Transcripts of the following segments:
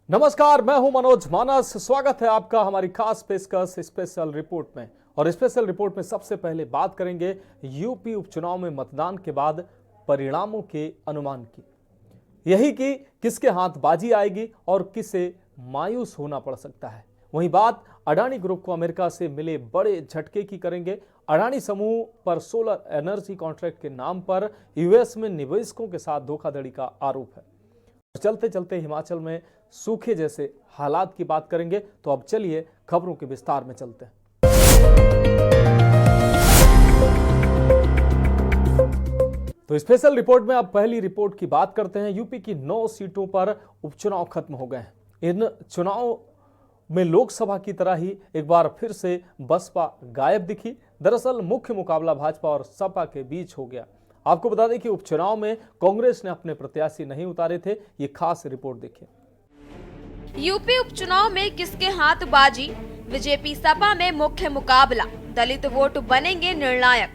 नमस्कार, मैं हूं मनोज मानस। स्वागत है आपका हमारी खास पेशकश स्पेशल रिपोर्ट में। और स्पेशल रिपोर्ट में सबसे पहले बात करेंगे यूपी उपचुनाव में मतदान के बाद परिणामों के अनुमान की। यही कि किसके हाथ बाजी आएगी और किसे मायूस होना पड़ सकता है। वहीं बात अडानी ग्रुप को अमेरिका से मिले बड़े झटके की करेंगे। अडानी समूह पर सोलर एनर्जी कॉन्ट्रैक्ट के नाम पर यूएस में निवेशकों के साथ धोखाधड़ी का आरोप है। चलते चलते हिमाचल में सूखे जैसे हालात की बात करेंगे। तो अब चलिए खबरों के विस्तार में चलते हैं। तो स्पेशल रिपोर्ट में अब पहली रिपोर्ट की बात करते हैं। यूपी की 9 सीटों पर उपचुनाव खत्म हो गए हैं। इन चुनाव में लोकसभा की तरह ही एक बार फिर से बसपा गायब दिखी। दरअसल मुख्य मुकाबला भाजपा और सपा के बीच हो गया। आपको बता दें कि उपचुनाव में कांग्रेस ने अपने प्रत्याशी नहीं उतारे थे। ये खास रिपोर्ट देखिए। यूपी उपचुनाव में किसके हाथ बाजी, बीजेपी सपा में मुख्य मुकाबला, दलित वोट बनेंगे निर्णायक।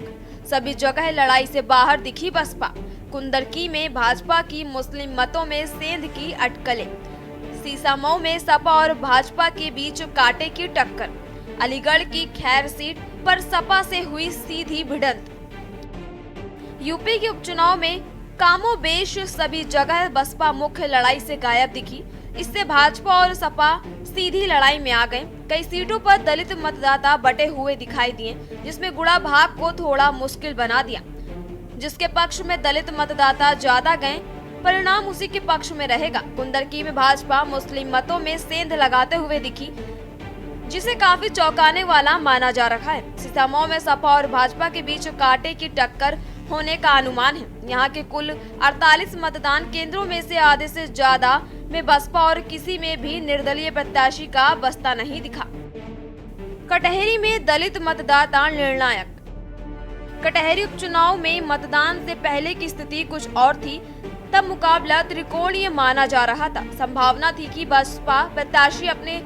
सभी जगह लड़ाई से बाहर दिखी बसपा। कुंदरकी में भाजपा की मुस्लिम मतों में सेंध की अटकलें। सीसामऊ में सपा और भाजपा के बीच कांटे की टक्कर। अलीगढ़ की खैर सीट पर सपा से हुई सीधी भिड़ंत। यूपी के उपचुनाव में कामोबेश सभी जगह बसपा मुख्य लड़ाई से गायब दिखी। इससे भाजपा और सपा सीधी लड़ाई में आ गए। कई सीटों पर दलित मतदाता बटे हुए दिखाई दिए, जिसमें गुड़ा भाग को थोड़ा मुश्किल बना दिया। जिसके पक्ष में दलित मतदाता ज्यादा गए, परिणाम उसी के पक्ष में रहेगा। कुंदरकी में भाजपा मुस्लिम मतों में सेंध लगाते हुए दिखी, जिसे काफी चौंकाने वाला माना जा रहा है। सीसामऊ में सपा और भाजपा के बीच कांटे की टक्कर होने का अनुमान है। यहाँ के कुल 48 मतदान केंद्रों में से आधे से ज्यादा में बसपा और किसी में भी निर्दलीय प्रत्याशी का बस्ता नहीं दिखा। कटहरी में दलित मतदाता निर्णायक। कटहरी उपचुनाव में मतदान से पहले की स्थिति कुछ और थी। तब मुकाबला त्रिकोणीय माना जा रहा था। संभावना थी कि बसपा प्रत्याशी अपने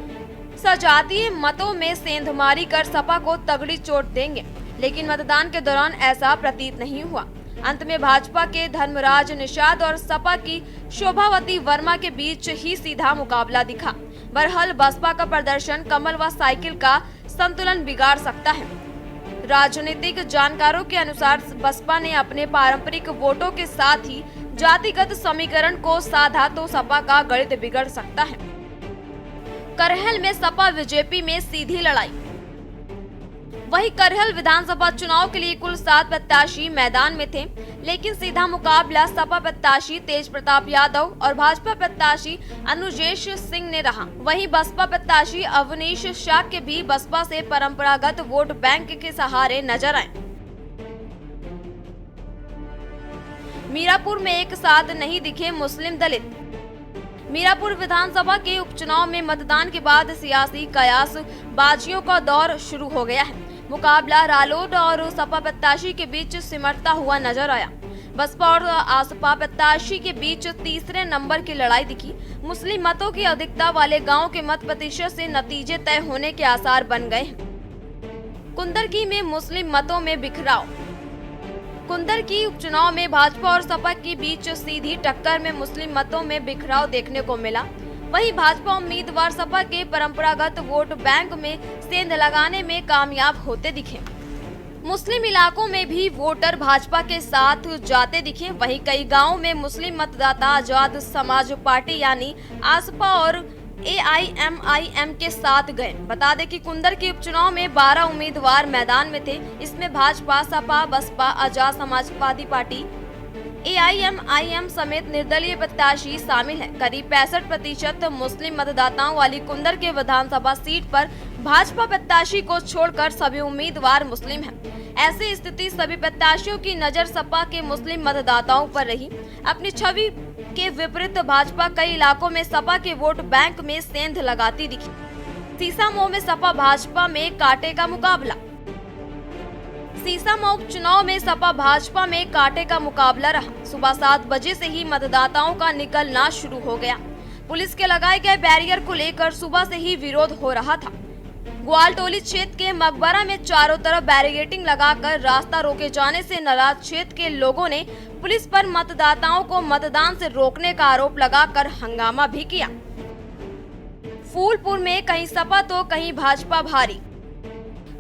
सजातीय मतों में सेंधमारी कर सपा को तगड़ी चोट देंगे, लेकिन मतदान के दौरान ऐसा प्रतीत नहीं हुआ। अंत में भाजपा के धर्मराज निषाद और सपा की शोभावती वर्मा के बीच ही सीधा मुकाबला दिखा। बहरहाल बसपा का प्रदर्शन कमल व साइकिल का संतुलन बिगाड़ सकता है। राजनीतिक जानकारों के अनुसार बसपा ने अपने पारंपरिक वोटों के साथ ही जातिगत समीकरण को साधा तो सपा का गणित बिगड़ सकता है। करहल में सपा बीजेपी में सीधी लड़ाई। वहीं करहल विधानसभा चुनाव के लिए कुल 7 प्रत्याशी मैदान में थे, लेकिन सीधा मुकाबला सपा प्रत्याशी तेज प्रताप यादव और भाजपा प्रत्याशी अनुजेश सिंह ने रहा। वहीं बसपा प्रत्याशी अवनीश शाह के भी बसपा से परंपरागत वोट बैंक के सहारे नजर आए। मीरापुर में एक साथ नहीं दिखे मुस्लिम दलित। मीरापुर विधानसभा के उपचुनाव में मतदान के बाद सियासी कयास बाजियों का दौर शुरू हो गया है। मुकाबला रालोद और सपा प्रत्याशी के बीच सिमटता हुआ नजर आया। बसपा और आसपा प्रत्याशी के बीच तीसरे नंबर की लड़ाई दिखी। मुस्लिम मतों की अधिकता वाले गांव के मत प्रतिशत से नतीजे तय होने के आसार बन गए हैं। कुंदरकी में मुस्लिम मतों में बिखराव। कुंदरकी उपचुनाव में भाजपा और सपा के बीच सीधी टक्कर में मुस्लिम मतों में बिखराव देखने को मिला। वहीं भाजपा उम्मीदवार सपा के परंपरागत वोट बैंक में सेंध लगाने में कामयाब होते दिखे। मुस्लिम इलाकों में भी वोटर भाजपा के साथ जाते दिखे। वहीं कई गांवों में मुस्लिम मतदाता आजाद समाज पार्टी यानी आसपा और AIMIM के साथ गए। बता दें कि कुंदर के उपचुनाव में 12 उम्मीदवार मैदान में थे। इसमें भाजपा, सपा, बसपा, आजाद समाजवादी पार्टी, AIMIM समेत निर्दलीय प्रत्याशी शामिल हैं। करीब 65% मुस्लिम मतदाताओं वाली कुंदर के विधानसभा सीट पर भाजपा प्रत्याशी को छोड़कर सभी उम्मीदवार मुस्लिम हैं। ऐसी स्थिति सभी प्रत्याशियों की नजर सपा के मुस्लिम मतदाताओं पर रही। अपनी छवि के विपरीत भाजपा कई इलाकों में सपा के वोट बैंक में सेंध लगाती दिखी। सीसामऊ में सपा भाजपा में कांटे का मुकाबला। सीसामऊ चुनाव में सपा भाजपा में कांटे का मुकाबला रहा। सुबह 7 बजे से ही मतदाताओं का निकलना शुरू हो गया। पुलिस के लगाए गए बैरियर को लेकर सुबह से ही विरोध हो रहा था। ग्वालटोली क्षेत्र के मकबरा में चारों तरफ बैरिकेडिंग लगाकर रास्ता रोके जाने से नाराज क्षेत्र के लोगों ने पुलिस पर मतदाताओं को मतदान से रोकने का आरोप लगाकर हंगामा भी किया। फूलपुर में कहीं सपा तो कहीं भाजपा भारी।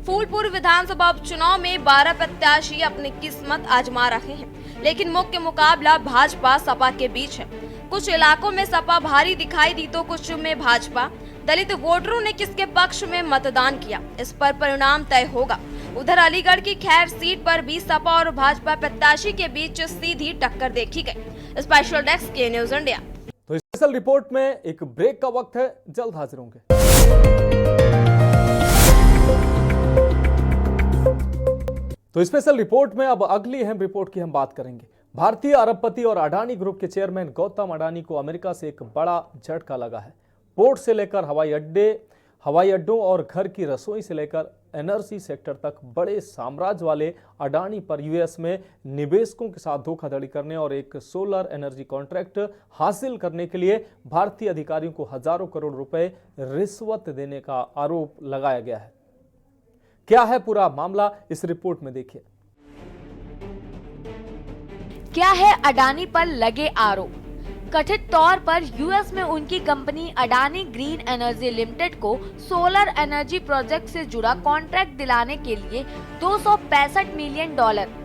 फूलपुर विधानसभा उपचुनाव में 12 प्रत्याशी अपनी किस्मत आजमा रहे हैं, लेकिन मुख्य मुकाबला भाजपा सपा के बीच है। कुछ इलाकों में सपा भारी दिखाई दी तो कुछ में भाजपा। दलित वोटरों ने किसके पक्ष में मतदान किया, इस पर परिणाम तय होगा। उधर अलीगढ़ की खैर सीट पर भी सपा और भाजपा प्रत्याशी के बीच सीधी टक्कर देखी गई। स्पेशल डेस्क के न्यूज इंडिया। तो स्पेशल रिपोर्ट में एक ब्रेक का वक्त है, जल्द हाजिर होंगे। तो स्पेशल रिपोर्ट में अब अगली अहम रिपोर्ट की हम बात करेंगे। भारतीय अरबपति और अडानी ग्रुप के चेयरमैन गौतम अडानी को अमेरिका से एक बड़ा झटका लगा है। पोर्ट से लेकर हवाई अड्डों और घर की रसोई से लेकर एनर्जी सेक्टर तक बड़े साम्राज्य वाले अडानी पर यूएस में निवेशकों के साथ धोखाधड़ी करने और एक सोलर एनर्जी कॉन्ट्रैक्ट हासिल करने के लिए भारतीय अधिकारियों को हजारों करोड़ रुपए रिश्वत देने का आरोप लगाया गया है। क्या है पूरा मामला, इस रिपोर्ट में देखिए। क्या है अडानी पर लगे आरोप? कथित तौर पर यूएस में उनकी company Adani green energy limited को सोलर एनर्जी प्रोजेक्ट से जुड़ा कॉन्ट्रैक्ट दिलाने के लिए $265 मिलियन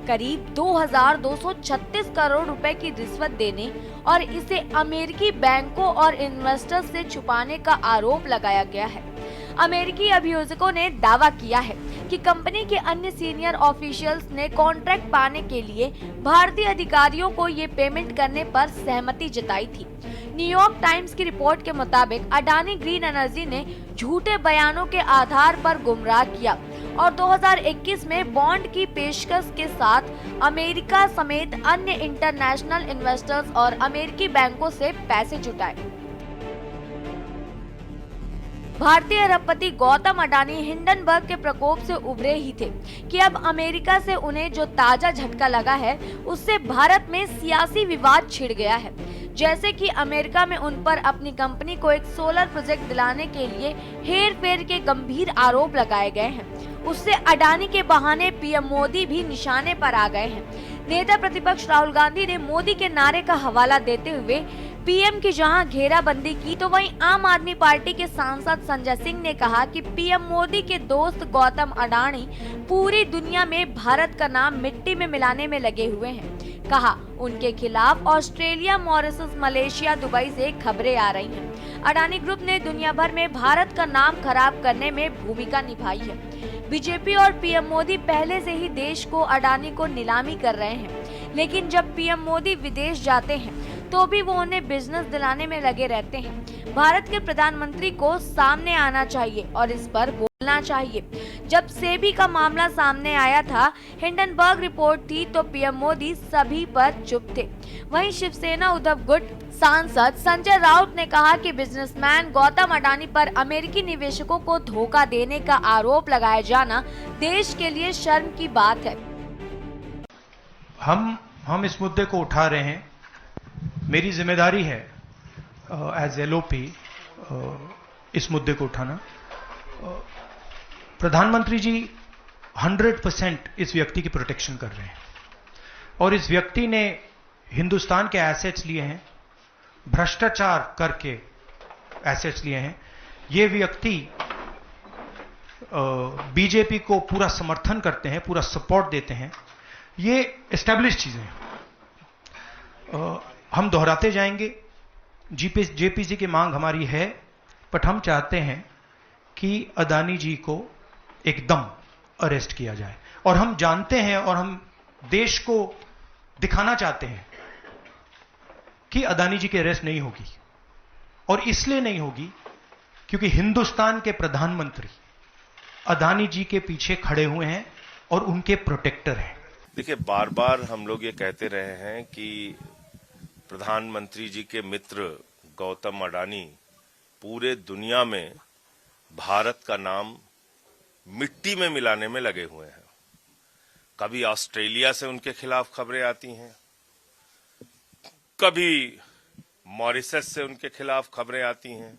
करीब 2236 करोड़ रुपए की रिश्वत देने और इसे अमेरिकी बैंकों और इन्वेस्टर्स से छुपाने का आरोप लगाया गया है। अमेरिकी अभियोजकों ने दावा किया है कि कंपनी के अन्य सीनियर ऑफिशियल्स ने कॉन्ट्रैक्ट पाने के लिए भारतीय अधिकारियों को ये पेमेंट करने पर सहमति जताई थी। न्यूयॉर्क टाइम्स की रिपोर्ट के मुताबिक अडानी ग्रीन एनर्जी ने झूठे बयानों के आधार पर गुमराह किया और 2021 में बॉन्ड की पेशकश के साथ अमेरिका समेत अन्य इंटरनेशनल इन्वेस्टर्स और अमेरिकी बैंकों से पैसे जुटाए। भारतीय अरबपति गौतम अडानी हिंडनबर्ग के प्रकोप से उभरे ही थे कि अब अमेरिका से उन्हें जो ताजा झटका लगा है उससे भारत में सियासी विवाद छिड़ गया है। जैसे कि अमेरिका में उन पर अपनी कंपनी को एक सोलर प्रोजेक्ट दिलाने के लिए हेरफेर के गंभीर आरोप लगाए गए हैं, उससे अडानी के बहाने पीएम मोदी भी निशाने पर आ गए हैं। नेता प्रतिपक्ष राहुल गांधी ने मोदी के नारे का हवाला देते हुए पीएम की जहां घेराबंदी की, तो वहीं आम आदमी पार्टी के सांसद संजय सिंह ने कहा कि पीएम मोदी के दोस्त गौतम अडानी पूरी दुनिया में भारत का नाम मिट्टी में मिलाने में लगे हुए हैं। कहा उनके खिलाफ ऑस्ट्रेलिया, मॉरिशस, मलेशिया, दुबई से खबरें आ रही हैं। अडानी ग्रुप ने दुनिया भर में भारत का नाम खराब करने में भूमिका निभाई है। बीजेपी और पीएम मोदी पहले से ही देश को अडानी को नीलामी कर रहे हैं, लेकिन जब पीएम मोदी विदेश जाते हैं तो भी वो उन्हें बिजनेस दिलाने में लगे रहते हैं। भारत के प्रधानमंत्री को सामने आना चाहिए और इस पर बोलना चाहिए। जब सेबी का मामला सामने आया था, हिंडनबर्ग रिपोर्ट थी, तो पीएम मोदी सभी पर चुप थे। वहीं शिवसेना उद्धव गुट सांसद संजय राउत ने कहा कि बिजनेसमैन गौतम अडानी पर अमेरिकी निवेशकों को धोखा देने का आरोप लगाया जाना देश के लिए शर्म की बात है। हम इस मुद्दे को उठा रहे हैं। मेरी जिम्मेदारी है एज एलओपी इस मुद्दे को उठाना। प्रधानमंत्री जी 100% इस व्यक्ति की प्रोटेक्शन कर रहे हैं और इस व्यक्ति ने हिंदुस्तान के एसेट्स लिए हैं, भ्रष्टाचार करके एसेट्स लिए हैं। ये व्यक्ति बीजेपी को पूरा समर्थन करते हैं, पूरा सपोर्ट देते हैं। ये एस्टैब्लिश चीजें हैं। हम दोहराते जाएंगे। जेपीसी की मांग हमारी है, बट हम चाहते हैं कि अडानी जी को एकदम अरेस्ट किया जाए। और हम जानते हैं और हम देश को दिखाना चाहते हैं कि अडानी जी की अरेस्ट नहीं होगी, और इसलिए नहीं होगी क्योंकि हिंदुस्तान के प्रधानमंत्री अडानी जी के पीछे खड़े हुए हैं और उनके प्रोटेक्टर हैं। देखिए, बार बार हम लोग ये कहते रहे हैं कि प्रधानमंत्री जी के मित्र गौतम अडानी पूरे दुनिया में भारत का नाम मिट्टी में मिलाने में लगे हुए हैं। कभी ऑस्ट्रेलिया से उनके खिलाफ खबरें आती हैं, कभी मॉरिशस से उनके खिलाफ खबरें आती हैं,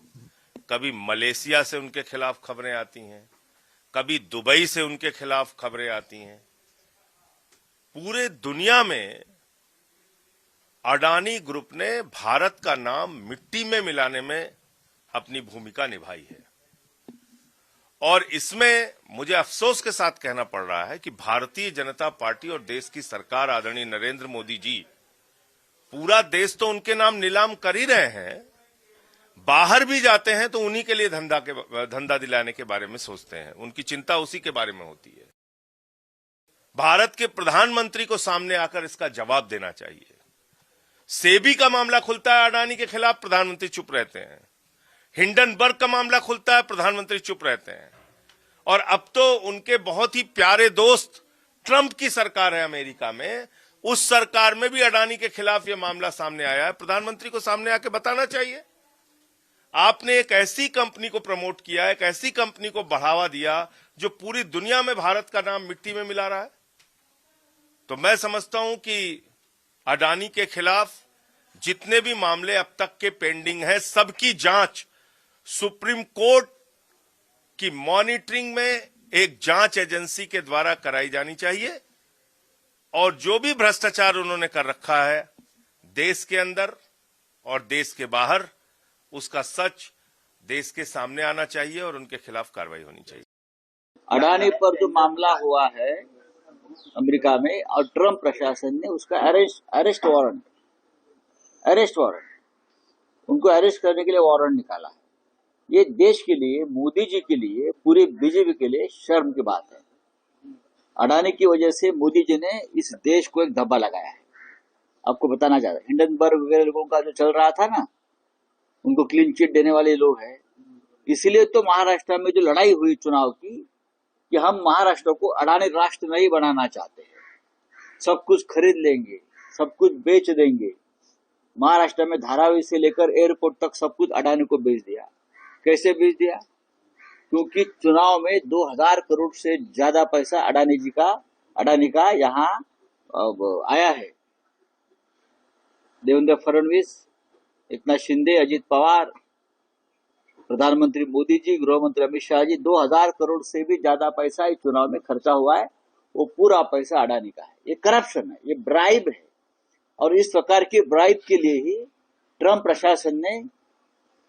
कभी मलेशिया से उनके खिलाफ खबरें आती हैं, कभी दुबई से उनके खिलाफ खबरें आती हैं। पूरे दुनिया में अडानी ग्रुप ने भारत का नाम मिट्टी में मिलाने में अपनी भूमिका निभाई है। और इसमें मुझे अफसोस के साथ कहना पड़ रहा है कि भारतीय जनता पार्टी और देश की सरकार आदरणीय नरेंद्र मोदी जी, पूरा देश तो उनके नाम नीलाम कर ही रहे हैं, बाहर भी जाते हैं तो उन्हीं के लिए धंधा दिलाने के बारे में सोचते हैं, उनकी चिंता उसी के बारे में होती है। भारत के प्रधानमंत्री को सामने आकर इसका जवाब देना चाहिए। सेबी का मामला खुलता है अडानी के खिलाफ, प्रधानमंत्री चुप रहते हैं। हिंडनबर्ग का मामला खुलता है, प्रधानमंत्री चुप रहते हैं। और अब तो उनके बहुत ही प्यारे दोस्त ट्रंप की सरकार है अमेरिका में, उस सरकार में भी अडानी के खिलाफ यह मामला सामने आया है। प्रधानमंत्री को सामने आके बताना चाहिए। आपने एक ऐसी कंपनी को प्रमोट किया, एक ऐसी कंपनी को बढ़ावा दिया जो पूरी दुनिया में भारत का नाम मिट्टी में मिला रहा है। तो मैं समझता हूं कि अडानी के खिलाफ जितने भी मामले अब तक के पेंडिंग हैं, सबकी जांच सुप्रीम कोर्ट की मॉनिटरिंग में एक जांच एजेंसी के द्वारा कराई जानी चाहिए। और जो भी भ्रष्टाचार उन्होंने कर रखा है देश के अंदर और देश के बाहर, उसका सच देश के सामने आना चाहिए और उनके खिलाफ कार्रवाई होनी चाहिए। अडानी पर जो मामला हुआ है अमेरिका में और ट्रंप प्रशासन ने उसका अरेस्ट वारंट उनको अरेस्ट करने के लिए वारंट निकाला है। ये देश के लिए, मोदी जी के लिए, पूरे बीजेपी के लिए शर्म की बात है। अडानी की वजह से मोदी जी ने इस देश को एक धब्बा लगाया है। आपको बताना चाहता हूं, हिंडनबर्ग वगैरह लोगों का जो चल रहा था ना, उनको क्लीन चिट देने वाले लोग हैं। इसलिए तो महाराष्ट्र में जो लड़ाई हुई चुनाव की कि हम महाराष्ट्र को अडानी राष्ट्र नहीं बनाना चाहते हैं, सब कुछ खरीद लेंगे, सब कुछ बेच देंगे। महाराष्ट्र में धारावी से लेकर एयरपोर्ट तक सब कुछ अडानी को बेच दिया। कैसे बेच दिया? क्योंकि चुनाव में 2000 करोड़ से ज्यादा पैसा अडानी का यहाँ आया है। देवेंद्र फडणवीस, एकनाथ शिंदे, अजित पवार, प्रधानमंत्री मोदी जी, गृह मंत्री अमित शाह जी, 2000 करोड़ से भी ज्यादा पैसा इस चुनाव में खर्चा हुआ है। वो पूरा पैसा अडानी का है। ये करप्शन है, ये ब्राइब है। और इस प्रकार की ब्राइब के लिए ही ट्रंप प्रशासन ने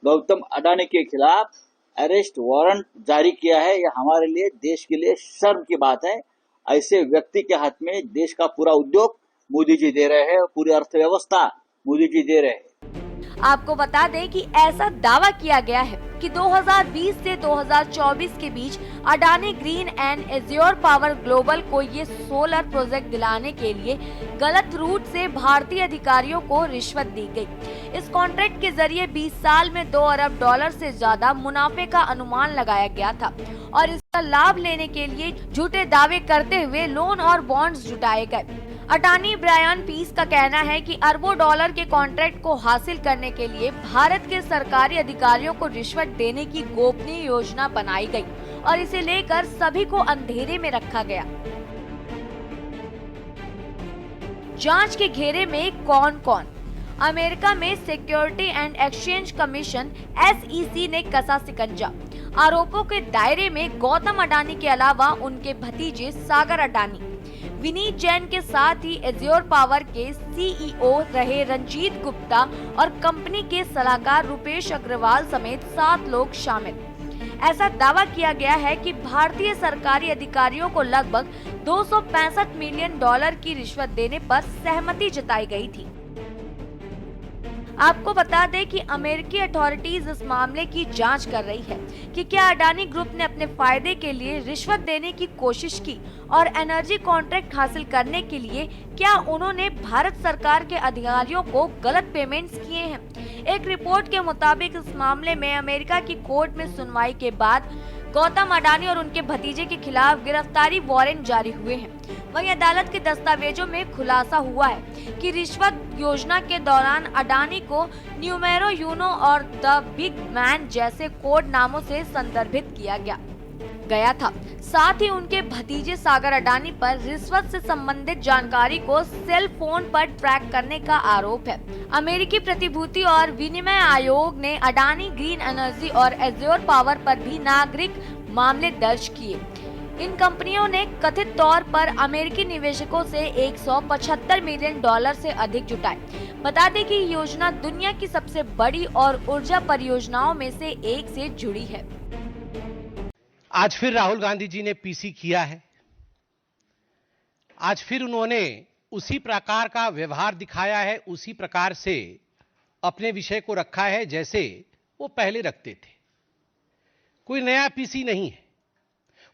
गौतम अडानी के खिलाफ अरेस्ट वारंट जारी किया है। यह हमारे लिए, देश के लिए शर्म की बात है। ऐसे व्यक्ति के हाथ में देश का पूरा उद्योग मोदी जी दे रहे हैं, पूरी अर्थव्यवस्था मोदी जी दे रहे हैं। आपको बता दें कि ऐसा दावा किया गया है कि 2020 से 2024 के बीच Adani green and Azure power global को ये सोलर प्रोजेक्ट दिलाने के लिए गलत रूट से भारतीय अधिकारियों को रिश्वत दी गई। इस कॉन्ट्रैक्ट के जरिए 20 साल में $2 अरब से ज्यादा मुनाफे का अनुमान लगाया गया था और इसका लाभ लेने के लिए झूठे दावे करते हुए लोन और बॉन्ड्स जुटाए गए। अटॉर्नी ब्रायन पीस का कहना है कि अरबों डॉलर के कॉन्ट्रैक्ट को हासिल करने के लिए भारत के सरकारी अधिकारियों को रिश्वत देने की गोपनीय योजना बनाई गई और इसे लेकर सभी को अंधेरे में रखा गया। जांच के घेरे में कौन कौन? अमेरिका में security and exchange commission SEC ने कसा सिकंजा। आरोपों के दायरे में गौतम अडानी के अलावा उनके भतीजे सागर अडानी, विनीत जैन के साथ ही एज्योर पावर के CEO रहे रंजीत गुप्ता और कंपनी के सलाहकार रुपेश अग्रवाल समेत 7 लोग शामिल। ऐसा दावा किया गया है कि भारतीय सरकारी अधिकारियों को लगभग $265 मिलियन की रिश्वत देने पर सहमति जताई गई थी। आपको बता दें कि अमेरिकी अथॉरिटीज इस मामले की जांच कर रही है कि क्या अडानी ग्रुप ने अपने फायदे के लिए रिश्वत देने की कोशिश की और एनर्जी कॉन्ट्रैक्ट हासिल करने के लिए क्या उन्होंने भारत सरकार के अधिकारियों को गलत पेमेंट्स किए हैं। एक रिपोर्ट के मुताबिक इस मामले में अमेरिका की कोर्ट में सुनवाई के बाद गौतम अडानी और उनके भतीजे के खिलाफ गिरफ्तारी वारंट जारी हुए हैं। वहीं अदालत के दस्तावेजों में खुलासा हुआ है कि रिश्वत योजना के दौरान अडानी को न्यूमेरो यूनो और द बिग मैन जैसे कोड नामों से संदर्भित किया गया था। साथ ही उनके भतीजे सागर अडानी पर रिश्वत से संबंधित जानकारी को सेल फोन पर ट्रैक करने का आरोप है। अमेरिकी प्रतिभूति और विनिमय आयोग ने अडानी ग्रीन एनर्जी और एज्योर पावर पर भी नागरिक मामले दर्ज किए। इन कंपनियों ने कथित तौर पर अमेरिकी निवेशकों से 175 मिलियन डॉलर से अधिक जुटाए। बता दें कि योजना दुनिया की सबसे बड़ी और ऊर्जा परियोजनाओं में से एक से जुड़ी है। आज फिर राहुल गांधी जी ने पीसी किया है। आज फिर उन्होंने उसी प्रकार का व्यवहार दिखाया है, उसी प्रकार से अपने विषय को रखा है जैसे वो पहले रखते थे। कोई नया पीसी नहीं है।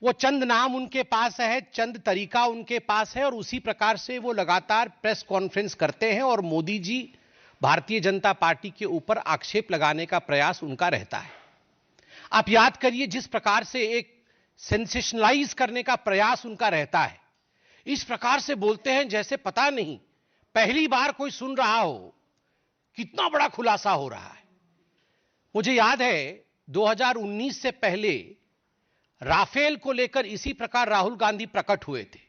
वो चंद नाम उनके पास है, चंद तरीका उनके पास है और उसी प्रकार से वो लगातार प्रेस कॉन्फ्रेंस करते हैं और मोदी जी, भारतीय जनता पार्टी के ऊपर आक्षेप लगाने का प्रयास उनका रहता है। आप याद करिए जिस प्रकार से एक सेंसेशनलाइज करने का प्रयास उनका रहता है, इस प्रकार से बोलते हैं जैसे पता नहीं पहली बार कोई सुन रहा हो, कितना बड़ा खुलासा हो रहा है। मुझे याद है 2019 से पहले राफेल को लेकर इसी प्रकार राहुल गांधी प्रकट हुए थे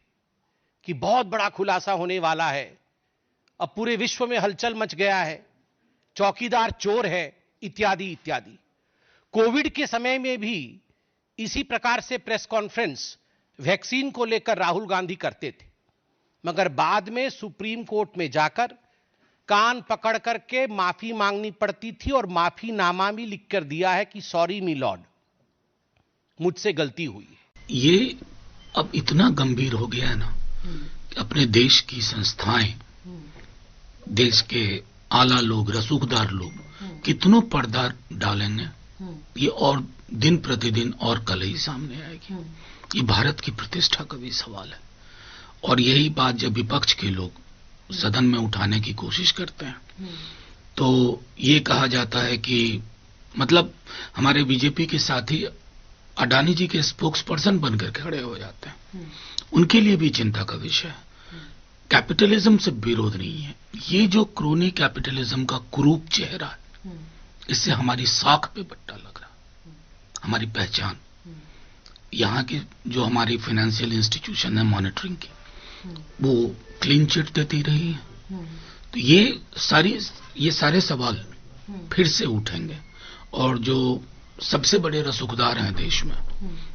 कि बहुत बड़ा खुलासा होने वाला है, अब पूरे विश्व में हलचल मच गया है, चौकीदार चोर है, इत्यादि इत्यादि। कोविड के समय में भी इसी प्रकार से प्रेस कॉन्फ्रेंस वैक्सीन को लेकर राहुल गांधी करते थे, मगर बाद में सुप्रीम कोर्ट में जाकर कान पकड़ करके माफी मांगनी पड़ती थी और माफीनामा भी लिख कर दिया है कि सॉरी मी लॉर्ड, मुझसे गलती हुई है। ये अब इतना गंभीर हो गया है ना कि अपने देश की संस्थाएं, देश के आला लोग, रसूखदार लोग कितनों पर्दा डालेंगे, ये और दिन प्रतिदिन और कल ही सामने आएगी। ये भारत की प्रतिष्ठा का भी सवाल है और यही बात जब विपक्ष के लोग सदन में उठाने की कोशिश करते हैं तो ये कहा जाता है कि मतलब हमारे बीजेपी के साथी अडानी जी के स्पोक्स पर्सन बनकर खड़े हो जाते हैं। उनके लिए भी चिंता का विषय है। कैपिटलिज्म से विरोध नहीं है, ये जो क्रोनी कैपिटलिज्म का कुरूप चेहरा है, इससे हमारी साख पे बट्टा लग रहा, हमारी पहचान, यहाँ की जो हमारी फाइनेंशियल इंस्टीट्यूशन है मॉनिटरिंग की, वो क्लीन चिट देती रही है। तो ये सारे सवाल फिर से उठेंगे और जो सबसे बड़े रसूखदार हैं देश में,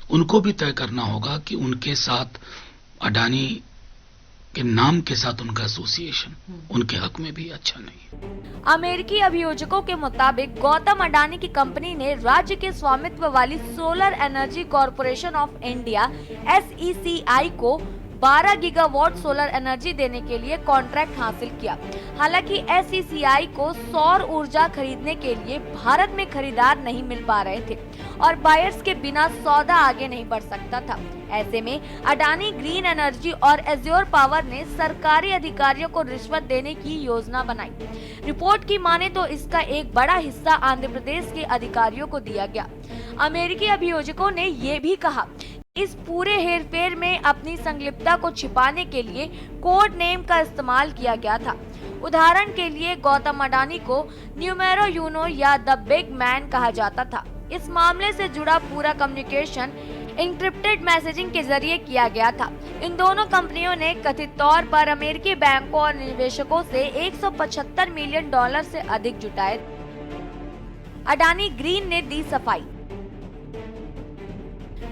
उनको भी तय करना होगा कि उनके साथ अडानी के नाम के साथ उनका एसोसिएशन उनके हक में भी अच्छा नहीं। अमेरिकी अभियोजकों के मुताबिक गौतम अडानी की कंपनी ने राज्य के स्वामित्व वाली solar energy corporation of India SECI को 12 गीगावाट सोलर एनर्जी देने के लिए कॉन्ट्रैक्ट हासिल किया। हालांकि SECI को सौर ऊर्जा खरीदने के लिए भारत में खरीदार नहीं मिल पा रहे थे और बायर्स के बिना सौदा आगे नहीं बढ़ सकता था। ऐसे में अडानी ग्रीन एनर्जी और एज्योर पावर ने सरकारी अधिकारियों को रिश्वत देने की योजना बनाई। रिपोर्ट की माने तो इसका एक बड़ा हिस्सा आंध्र प्रदेश के अधिकारियों को दिया गया। अमेरिकी अभियोजकों ने ये भी कहा इस पूरे हेरफेर में अपनी संलिप्तता को छिपाने के लिए कोड नेम का इस्तेमाल किया गया था। उदाहरण के लिए गौतम अडानी को न्यूमेरो यूनो या द बिग मैन कहा जाता था। इस मामले से जुड़ा पूरा कम्युनिकेशन एन्क्रिप्टेड मैसेजिंग के जरिए किया गया था। इन दोनों कंपनियों ने कथित तौर पर अमेरिकी बैंकों और निवेशकों से 175 मिलियन डॉलर से अधिक जुटाए। अडानी ग्रीन ने दी सफाई।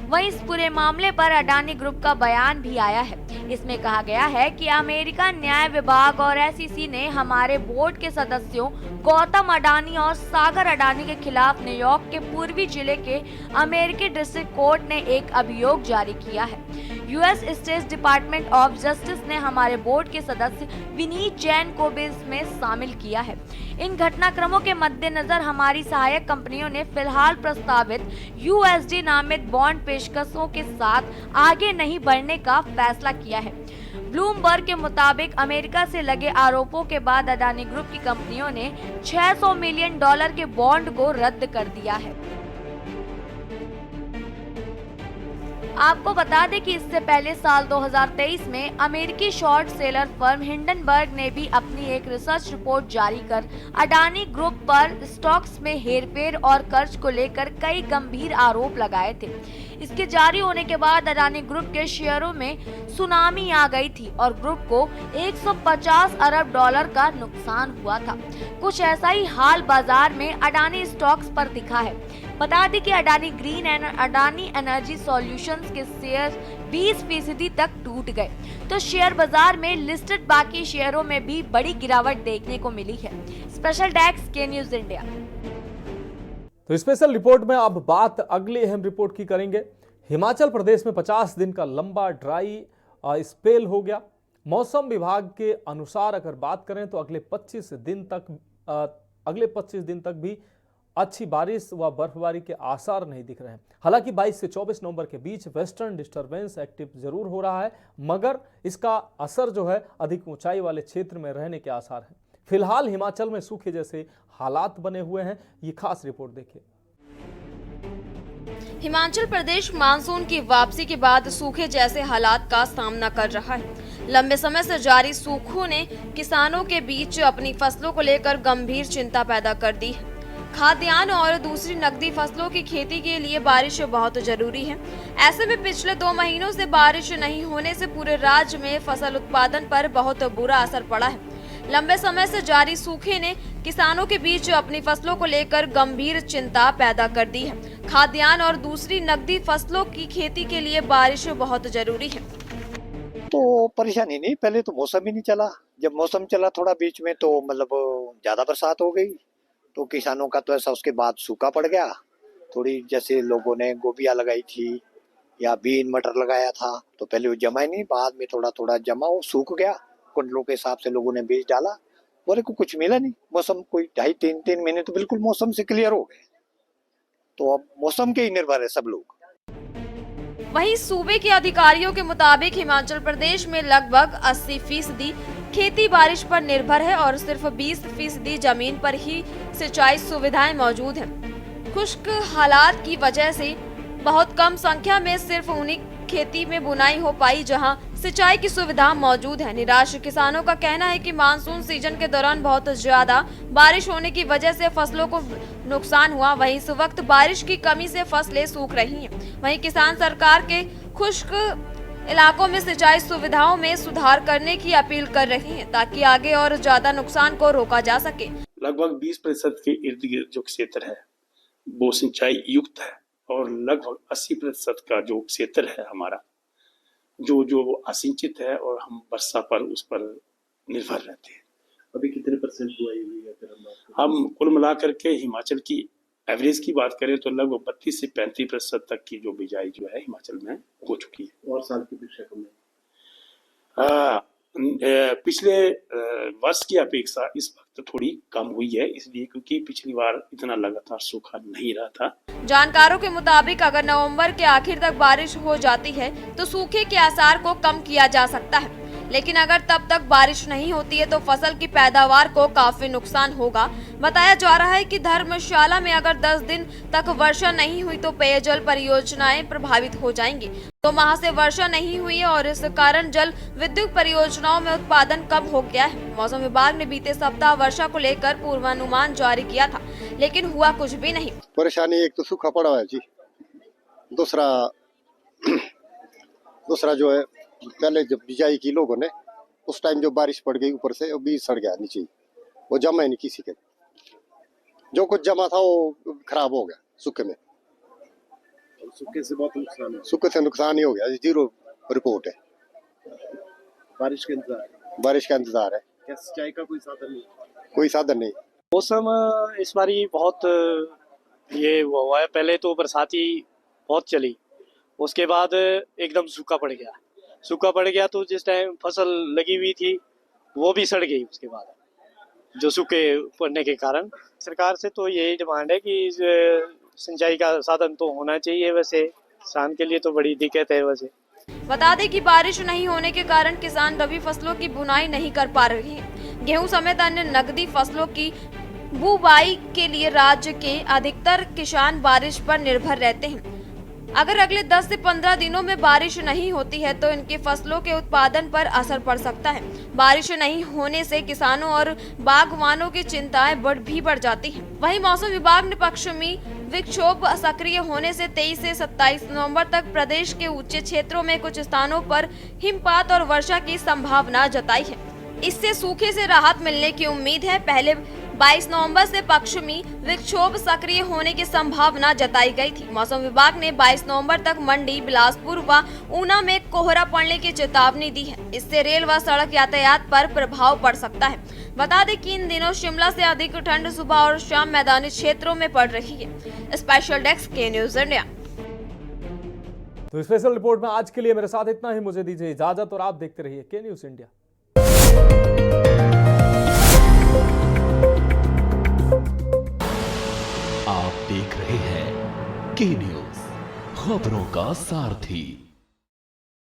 वहीं इस पूरे मामले पर अडानी ग्रुप का बयान भी आया है। इसमें कहा गया है कि अमेरिका न्याय विभाग और SEC ने हमारे बोर्ड के सदस्यों गौतम अडानी और सागर अडानी के खिलाफ न्यूयॉर्क के पूर्वी जिले के अमेरिकी डिस्ट्रिक्ट कोर्ट ने एक अभियोग जारी किया है। US state department of justice ने हमारे बोर्ड के सदस्य विनीत जैन को भी इसमें शामिल किया है। इन घटनाक्रमों के मद्देनजर हमारी सहायक कंपनियों ने फिलहाल प्रस्तावित USD नामित बॉन्ड पेशकशों के साथ आगे नहीं बढ़ने का फैसला किया है। ब्लूमबर्ग के मुताबिक अमेरिका से लगे आरोपों के बाद अडानी ग्रुप की कंपनियों ने 600 मिलियन डॉलर के बॉन्ड को रद्द कर दिया है। आपको बता दें कि इससे पहले साल 2023 में अमेरिकी शॉर्ट सेलर फर्म हिंडनबर्ग ने भी अपनी एक रिसर्च रिपोर्ट जारी कर अडानी ग्रुप पर स्टॉक्स में हेरफेर और कर्ज को लेकर कई गंभीर आरोप लगाए थे। इसके जारी होने के बाद अडानी ग्रुप के शेयरों में सुनामी आ गई थी और ग्रुप को 150 अरब डॉलर का नुकसान हुआ था। कुछ ऐसा ही हाल बाजार में अडानी स्टॉक्स पर दिखा है। बता दें कि Adani green and Adani energy solutions के शेयर 20% तक टूट गए, तो शेयर बाजार में लिस्टेड बाकी शेयरों में भी बड़ी गिरावट देखने को मिली है। स्पेशल डेस्क के न्यूज इंडिया। तो स्पेशल रिपोर्ट में अब बात अगली अहम रिपोर्ट की करेंगे। हिमाचल प्रदेश में 50 दिन का लंबा ड्राई स्पेल हो गया। मौसम विभाग के अनुसार अगर बात करें तो अगले 25 दिन तक भी अच्छी बारिश व बर्फबारी के आसार नहीं दिख रहे हैं। हालांकि 22 से 24 नवंबर के बीच वेस्टर्न डिस्टरबेंस एक्टिव जरूर हो रहा है, मगर इसका असर जो है अधिक ऊंचाई वाले क्षेत्र में रहने के आसार हैं। फिलहाल हिमाचल में सूखे जैसे हालात बने हुए हैं। ये खास रिपोर्ट देखिए। हिमाचल प्रदेश मानसून की वापसी के बाद सूखे जैसे हालात का सामना कर रहा है। लंबे समय से जारी सूखों ने किसानों के बीच अपनी फसलों को लेकर गंभीर चिंता पैदा कर दी है। खाद्यान्न और दूसरी नकदी फसलों की खेती के लिए बारिश बहुत जरूरी है। ऐसे में पिछले 2 महीनों से बारिश नहीं होने से पूरे राज्य में फसल उत्पादन पर बहुत बुरा असर पड़ा है। लंबे समय से जारी सूखे ने किसानों के बीच अपनी फसलों को लेकर गंभीर चिंता पैदा कर दी है। खाद्यान्न और दूसरी नकदी फसलों की खेती के लिए बारिश बहुत जरूरी है। तो परेशानी नहीं, पहले तो मौसम ही नहीं चला। जब मौसम चला थोड़ा बीच में तो मतलब ज्यादा बरसात हो गई, तो किसानों का तो ऐसा उसके बाद सूखा पड़ गया। थोड़ी जैसे लोगों ने गोभियां लगाई थी या बीन मटर लगाया था, तो पहले वो जमा ही नहीं, बाद में थोड़ा थोड़ा जमा, वो सूख गया। कुंडलों के हिसाब से लोगों ने बीज डाला, बोले को कुछ मिला नहीं। मौसम कोई 2.5-3 महीने तो बिल्कुल मौसम से क्लियर हो गए, तो अब मौसम के ही निर्भर है सब लोग। वहीं सूबे के अधिकारियों के मुताबिक हिमाचल प्रदेश में लगभग 80% खेती बारिश पर निर्भर है और सिर्फ 20% जमीन पर ही सिंचाई सुविधाएं मौजूद हैं। खुश्क हालात की वजह से बहुत कम संख्या में सिर्फ उन्हीं खेती में बुनाई हो पाई जहां सिंचाई की सुविधा मौजूद है। निराश किसानों का कहना है कि मानसून सीजन के दौरान बहुत ज्यादा बारिश होने की वजह से फसलों को नुकसान हुआ। वहीं इस वक्त बारिश की कमी से फसलें सूख रही हैं। वहीं किसान सरकार के खुश्क इलाकों में सिंचाई सुविधाओं में सुधार करने की अपील कर रही हैं ताकि आगे और ज्यादा नुकसान को रोका जा सके। लगभग 20% के इर्द गिर्द जो क्षेत्र है वो सिंचाई युक्त है और लगभग 80% का जो क्षेत्र है हमारा जो असिंचित है और हम वर्षा पर उस पर निर्भर रहते हैं। अभी कितने परसेंट बुआई हुई है? हम कुल मिलाकर के हिमाचल की एवरेज की बात करें तो लगभग 32 से 35% तक की जो बिजाई जो है हिमाचल में हो चुकी है। और साल की अपेक्षा कम है। पिछले वर्ष की अपेक्षा इस वक्त थोड़ी कम हुई है, इसलिए क्योंकि पिछली बार इतना लगातार सूखा नहीं रहा था। जानकारों के मुताबिक अगर नवंबर के आखिर तक बारिश हो जाती है तो सूखे के आसार को कम किया जा सकता है, लेकिन अगर तब तक बारिश नहीं होती है तो फसल की पैदावार को काफी नुकसान होगा। बताया जा रहा है कि धर्मशाला में अगर 10 दिन तक वर्षा नहीं हुई तो पेयजल परियोजनाएं प्रभावित हो जाएंगी। 2 माह से वर्षा नहीं हुई है और इस कारण जल विद्युत परियोजनाओं में उत्पादन कम हो गया है। मौसम विभाग ने बीते सप्ताह वर्षा को लेकर पूर्वानुमान जारी किया था, लेकिन हुआ कुछ भी नहीं। परेशानी एक तो सूखा पड़ा है जी, दूसरा जो है पहले जब बिजाई की लोगों ने उस टाइम जो बारिश पड़ गई ऊपर से, बीज सड़ गया नीचे, वो जमा ही नहीं किसी के। जो कुछ जमा था वो खराब हो गया सूखे में। सूखे से बहुत नुकसान है। सूखे से नुकसान ही हो गया, 0 रिपोर्ट है। बारिश का इंतजार है। क्या सिंचाई का कोई साधन नहीं? कोई साधन नहीं। मौसम इस बारी बहुत ये हुआ है। पहले तो बरसाती बहुत चली, उसके बाद एकदम सूखा पड़ गया तो जिस टाइम फसल लगी हुई थी वो भी सड़ गई। उसके बाद जो सूखे पड़ने के कारण सरकार से तो यही डिमांड है कि सिंचाई का साधन तो होना चाहिए। वैसे किसान के लिए तो बड़ी दिक्कत है। वैसे बता दें कि बारिश नहीं होने के कारण किसान रबी फसलों की बुनाई नहीं कर पा रहे हैं। गेहूं समेत अन्य नकदी फसलों की बुवाई के लिए राज्य के अधिकतर किसान बारिश पर निर्भर रहते हैं। अगर अगले 10 से 15 दिनों में बारिश नहीं होती है तो इनकी फसलों के उत्पादन पर असर पड़ सकता है। बारिश नहीं होने से किसानों और बागवानों की चिंताएं बढ़ जाती हैं। वहीं मौसम विभाग ने पश्चिमी विक्षोभ सक्रिय होने से 23 से 27 नवंबर तक प्रदेश के ऊंचे क्षेत्रों में कुछ स्थानों पर हिमपात और वर्षा की संभावना जताई है। इससे सूखे से राहत मिलने की उम्मीद है। पहले 22 नवंबर से पश्चिमी विक्षोभ सक्रिय होने की संभावना जताई गई थी। मौसम विभाग ने 22 नवंबर तक मंडी, बिलासपुर व ऊना में कोहरा पड़ने की चेतावनी दी है। इससे रेल व सड़क यातायात पर प्रभाव पड़ सकता है। बता दें कि इन दिनों शिमला से अधिक ठंड सुबह और शाम मैदानी क्षेत्रों में पड़ रही है। स्पेशल डेस्क के न्यूज इंडिया। तो स्पेशल रिपोर्ट में आज के लिए मेरे साथ इतना ही। मुझे दीजिए इजाजत और आप देखते रहिए के न्यूज इंडिया। आप देख रहे हैं के न्यूज, खबरों का सारथी।